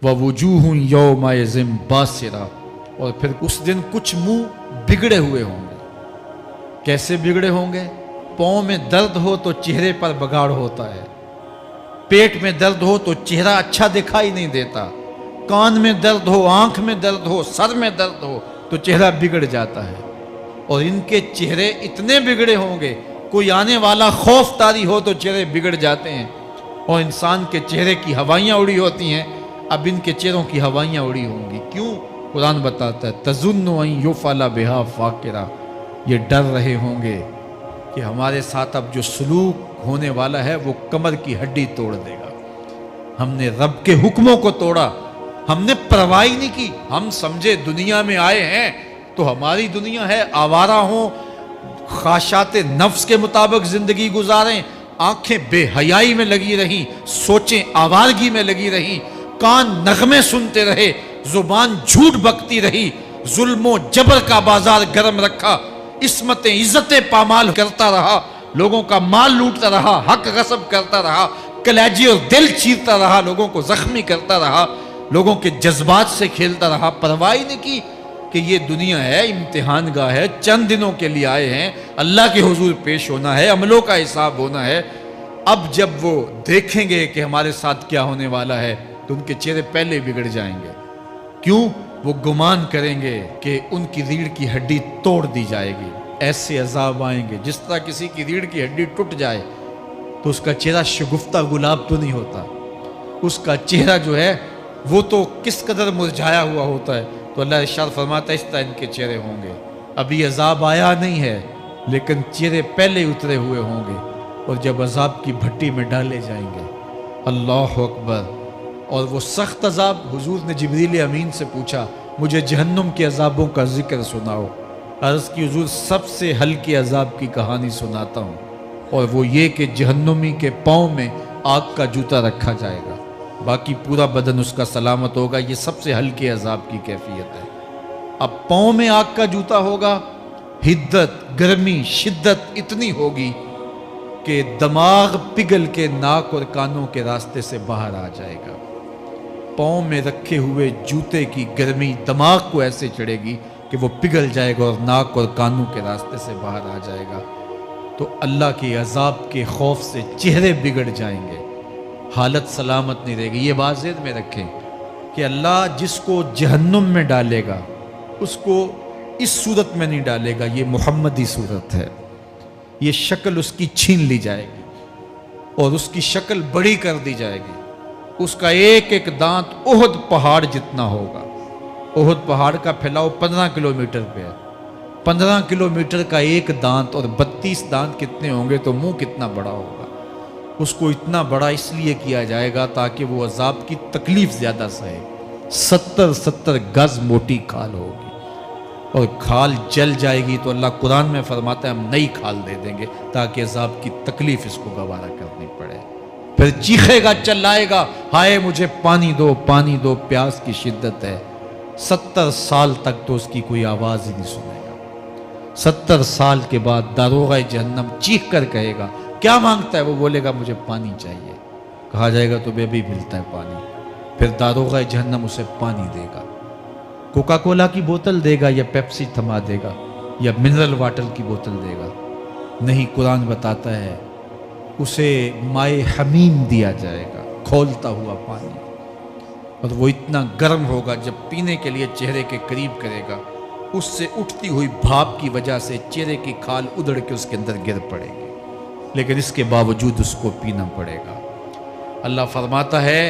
ववुजूहुन यौमइज़िन बासिरा, और फिर उस दिन कुछ मुंह बिगड़े हुए होंगे। कैसे बिगड़े होंगे? पाँव में दर्द हो तो चेहरे पर बगाड़ होता है, पेट में दर्द हो तो चेहरा अच्छा दिखाई नहीं देता, कान में दर्द हो, आंख में दर्द हो, सर में दर्द हो तो चेहरा बिगड़ जाता है। और इनके चेहरे इतने बिगड़े होंगे, कोई आने वाला खौफ तारी हो तो चेहरे बिगड़ जाते हैं। और इंसान के चेहरे की हवाइयाँ उड़ी होती हैं, अब इनके चेहरों की हवाइयाँ उड़ी होंगी। क्यों? कुरान बताता है तज़ुन्नु अन युफ़अला बिहा फ़ाक़िरा, ये डर रहे होंगे कि हमारे साथ अब जो सलूक होने वाला है वो कमर की हड्डी तोड़ देगा। हमने रब के हुक्मों को तोड़ा, हमने परवाह ही नहीं की। हम समझे दुनिया में आए हैं तो हमारी दुनिया है, आवारा हों, ख्वाहिशात नफ्स के मुताबिक जिंदगी गुजारें, आंखें बेहयाई में लगी रही, सोचें आवारगी में लगी रही, कान नगमे सुनते रहे, जुबान झूठ बकती रही, जुल्मो जबर का बाजार गर्म रखा, इस्मतें इज्जतें पामाल करता रहा, लोगों का माल लूटता रहा, हक गसब करता रहा, कलेजी और दिल चीरता रहा, लोगों को जख्मी करता रहा, लोगों के जज्बात से खेलता रहा। परवाह नहीं की कि ये दुनिया है, इम्तिहान गाह है, चंद दिनों के लिए आए हैं, अल्लाह के हुजूर पेश होना है, अमलों का हिसाब होना है। अब जब वो देखेंगे कि हमारे साथ क्या होने वाला है तो उनके चेहरे पहले बिगड़ जाएंगे। क्यों? वो गुमान करेंगे कि उनकी रीढ़ की हड्डी तोड़ दी जाएगी। ऐसे अजाब आएंगे जिस तरह किसी की रीढ़ की हड्डी टूट जाए तो उसका चेहरा शगुफ्ता गुलाब तो नहीं होता, उसका चेहरा जो है वो तो किस कदर मुरझाया हुआ होता है। तो अल्लाह इरशाद फरमाता है इस तरह इनके चेहरे होंगे। अभी अजाब आया नहीं है लेकिन चेहरे पहले उतरे हुए होंगे, और जब अजाब की भट्टी में डाले जाएंगे, अल्लाह अकबर। और वो सख्त अजाब, हुजूर ने जिब्रील अमीन से पूछा मुझे जहन्नुम के अजाबों का जिक्र सुनाओ। अर्ज़ की हुजूर सबसे हल्के अजाब की कहानी सुनाता हूँ, और वो ये कि जहन्नुमी के पाँव में आग का जूता रखा जाएगा, बाकी पूरा बदन उसका सलामत होगा। ये सबसे हल्के अजाब की कैफियत है। अब पाँव में आग का जूता होगा, हिद्दत, गर्मी, शिद्दत इतनी होगी कि दिमाग पिघल के नाक और कानों के रास्ते से बाहर आ जाएगा। पाँव में रखे हुए जूते की गर्मी दिमाग को ऐसे चढ़ेगी कि वो पिघल जाएगा और नाक और कानों के रास्ते से बाहर आ जाएगा। तो अल्लाह के अजाब के खौफ से चेहरे बिगड़ जाएंगे, हालत सलामत नहीं रहेगी। ये बात ज़हन में रखें कि अल्लाह जिसको जहन्नुम में डालेगा उसको इस सूरत में नहीं डालेगा, ये मुहम्मदी सूरत है। ये शक्ल उसकी छीन ली जाएगी और उसकी शक्ल बड़ी कर दी जाएगी। उसका एक एक दांत ओहद पहाड़ जितना होगा। ओहद पहाड़ का फैलाव 15 किलोमीटर पे है। 15 किलोमीटर का एक दांत, और 32 दांत कितने होंगे तो मुंह कितना बड़ा होगा। उसको इतना बड़ा इसलिए किया जाएगा ताकि वो अजाब की तकलीफ ज्यादा सहे। 70-70 गज मोटी खाल होगी, और खाल जल जाएगी तो अल्लाह कुरान में फरमाता है हम नई खाल दे देंगे ताकि अजाब की तकलीफ इसको गवारा करनी पड़े। फिर चीखेगा, चिल्लाएगा, हाय मुझे पानी दो, पानी दो, प्यास की शिद्दत है। 70 साल तक तो उसकी कोई आवाज ही नहीं सुनेगा। 70 साल के बाद दारोगा जहन्नम चीख कर कहेगा क्या मांगता है? वो बोलेगा मुझे पानी चाहिए। कहा जाएगा तो बेबी मिलता है पानी। फिर दारोगा जहन्नम उसे पानी देगा, कोका कोला की बोतल देगा या पेप्सी थमा देगा या मिनरल वाटर की बोतल देगा? नहीं, कुरान बताता है उसे माए हमीम दिया जाएगा, खौलता हुआ पानी, और वो इतना गर्म होगा जब पीने के लिए चेहरे के करीब करेगा उससे उठती हुई भाप की वजह से चेहरे की खाल उधड़ के उसके अंदर गिर पड़ेगी, लेकिन इसके बावजूद उसको पीना पड़ेगा। अल्लाह फरमाता है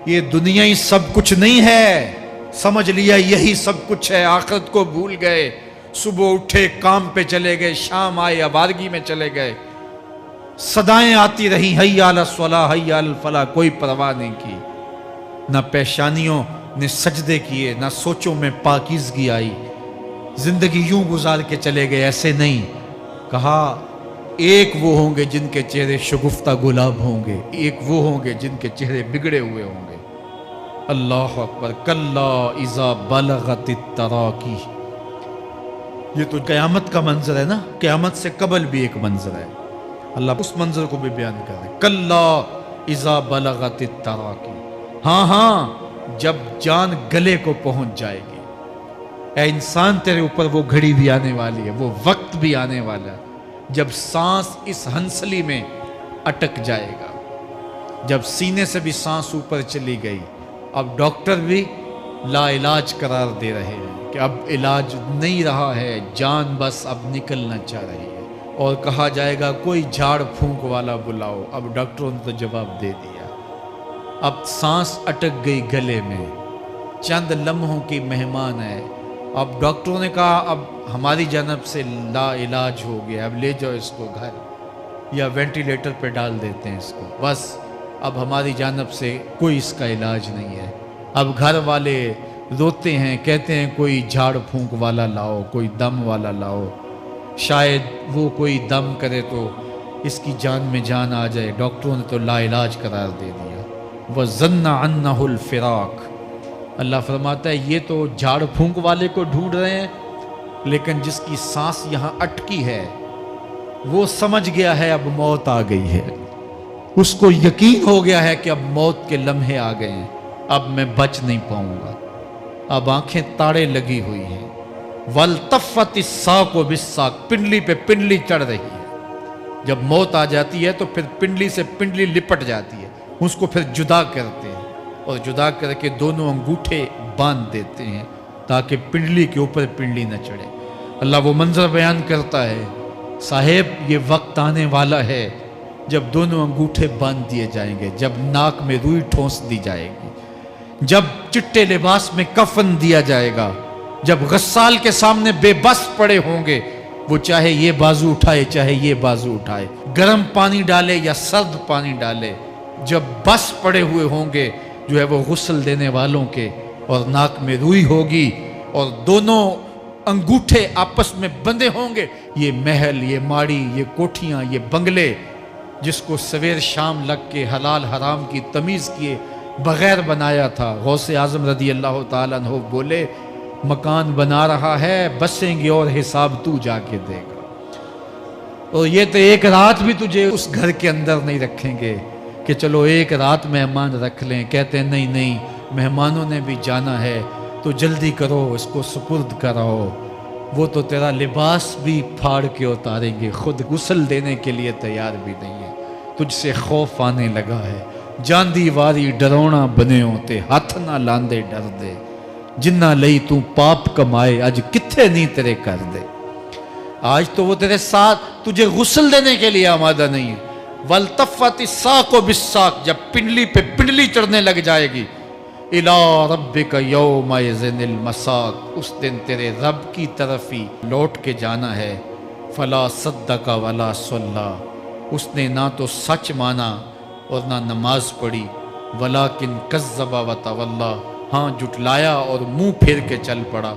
ये दुनिया ही सब कुछ नहीं है, समझ लिया यही सब कुछ है, आखिरत को भूल गए। सुबह उठे काम पे चले गए, शाम आए आवारगी में चले गए, सदाएं आती रही हय्या अला स्वलाह हय्या अल फलाह, कोई परवाह नहीं की। ना पेशानियों ने सजदे किए, ना सोचों में पाकीज़गी आई, जिंदगी यूं गुजार के चले गए। ऐसे नहीं, कहा एक वो होंगे जिनके चेहरे शगुफ्ता गुलाब होंगे, एक वो होंगे जिनके चेहरे बिगड़े हुए होंगे। अल्लाह अकबर। कल्ला इज़ा बलगतित तराकी, ये तो क़यामत का मंजर है ना, क़यामत से कबल भी एक मंजर है। अल्लाह उस मंजर को भी बयान कर रहे। कल्ला इज़ा बलगतित तराकी, हाँ हाँ جب جان گلے کو پہنچ جائے گی۔ اے انسان تیرے اوپر وہ گھڑی بھی آنے والی ہے، وہ وقت بھی آنے والا ہے جب سانس اس ہنسلی میں اٹک جائے گا، جب سینے سے بھی سانس اوپر چلی گئی، اب ڈاکٹر بھی لا علاج قرار دے رہے ہیں کہ اب علاج نہیں رہا ہے، جان بس اب نکلنا چاہ رہی ہے، اور کہا جائے گا کوئی جھاڑ پھونک والا بلاؤ۔ اب ڈاکٹروں نے تو جواب دے دیا، اب سانس اٹک گئی گلے میں، چند لمحوں کی مہمان ہے۔ اب ڈاکٹروں نے کہا اب ہماری جانب سے لا علاج ہو گیا، اب لے جاؤ اس کو گھر یا وینٹیلیٹر پہ ڈال دیتے ہیں اس کو، بس اب ہماری جانب سے کوئی اس کا علاج نہیں ہے۔ اب گھر والے روتے ہیں، کہتے ہیں کوئی جھاڑ پھونک والا لاؤ، کوئی دم والا لاؤ، شاید وہ کوئی دم کرے تو اس کی جان میں جان آ جائے۔ ڈاکٹروں نے تو لا علاج قرار دے دیا۔ وَظَنَّ عَنَّهُ الْفِرَاقُ، اللہ فرماتا ہے یہ تو جھاڑ پھونک والے کو ڈھونڈ رہے ہیں، لیکن جس کی سانس یہاں اٹکی ہے وہ سمجھ گیا ہے اب موت آ گئی ہے، اس کو یقین ہو گیا ہے کہ اب موت کے لمحے آ گئے ہیں، اب میں بچ نہیں پاؤں گا، اب آنکھیں تاڑے لگی ہوئی ہیں۔ وَالْتَفَّتِ السَّاقُ بِالسَّاقِ، پنڈلی پہ پنڈلی چڑھ رہی ہے۔ جب موت آ جاتی ہے تو پھر پنڈلی سے پنڈلی لپٹ جاتی ہے، اس کو پھر جدا کرتے ہیں اور جدا کر کے دونوں انگوٹھے باندھ دیتے ہیں تاکہ پنڈلی کے اوپر پنڈلی نہ چڑھے۔ اللہ وہ منظر بیان کرتا ہے، صاحب یہ وقت آنے والا ہے جب دونوں انگوٹھے باندھ دیے جائیں گے، جب ناک میں روئی ٹھونس دی جائے گی، جب چٹے لباس میں کفن دیا جائے گا، جب غسال کے سامنے بے بس پڑے ہوں گے، وہ چاہے یہ بازو اٹھائے چاہے یہ بازو اٹھائے، گرم پانی ڈالے یا سرد پانی ڈالے، جب بس پڑے ہوئے ہوں گے جو ہے وہ غسل دینے والوں کے، اور ناک میں روئی ہوگی اور دونوں انگوٹھے آپس میں بندھے ہوں گے، یہ محل، یہ ماڑی، یہ کوٹھیاں، یہ بنگلے جس کو سویر شام لگ کے حلال حرام کی تمیز کیے بغیر بنایا تھا، غوث اعظم رضی اللہ تعالیٰ عنہ بولے مکان بنا رہا ہے، بسیں گے اور حساب تو جا کے دے گا، اور یہ تو ایک رات بھی تجھے اس گھر کے اندر نہیں رکھیں گے کہ چلو ایک رات مہمان رکھ لیں۔ کہتے ہیں نہیں نہیں، مہمانوں نے بھی جانا ہے تو جلدی کرو، اس کو سپرد کراؤ، وہ تو تیرا لباس بھی پھاڑ کے اتاریں گے، خود غسل دینے کے لیے تیار بھی نہیں ہے، تجھ سے خوف آنے لگا ہے، جاندی واری ڈرونا بنے ہوتے، ہاتھ نہ لاندے ڈر دے، جنہ لئی تو پاپ کمائے اج کتھے نہیں تیرے کر دے۔ آج تو وہ تیرے ساتھ تجھے غسل دینے کے لیے آمادہ نہیں ہے۔ وَالْتَفَّتِ السَّاقُ بِالسَّاقِ، جب پنڈلی پہ پنڈلی چڑھنے لگ جائے گی، إِلَىٰ رَبِّكَ يَوْمَئِذٍ الْمَسَاقُ، اس دن تیرے رب کی طرف ہی لوٹ کے جانا ہے۔ فَلَا صَدَّقَ وَلَا صَلَّىٰ، اس نے نہ تو سچ مانا اور نہ نماز پڑھی، وَلَٰكِنْ كَذَّبَ وَتَوَلَّىٰ، ہاں جھٹلایا اور منہ پھیر کے چل پڑا۔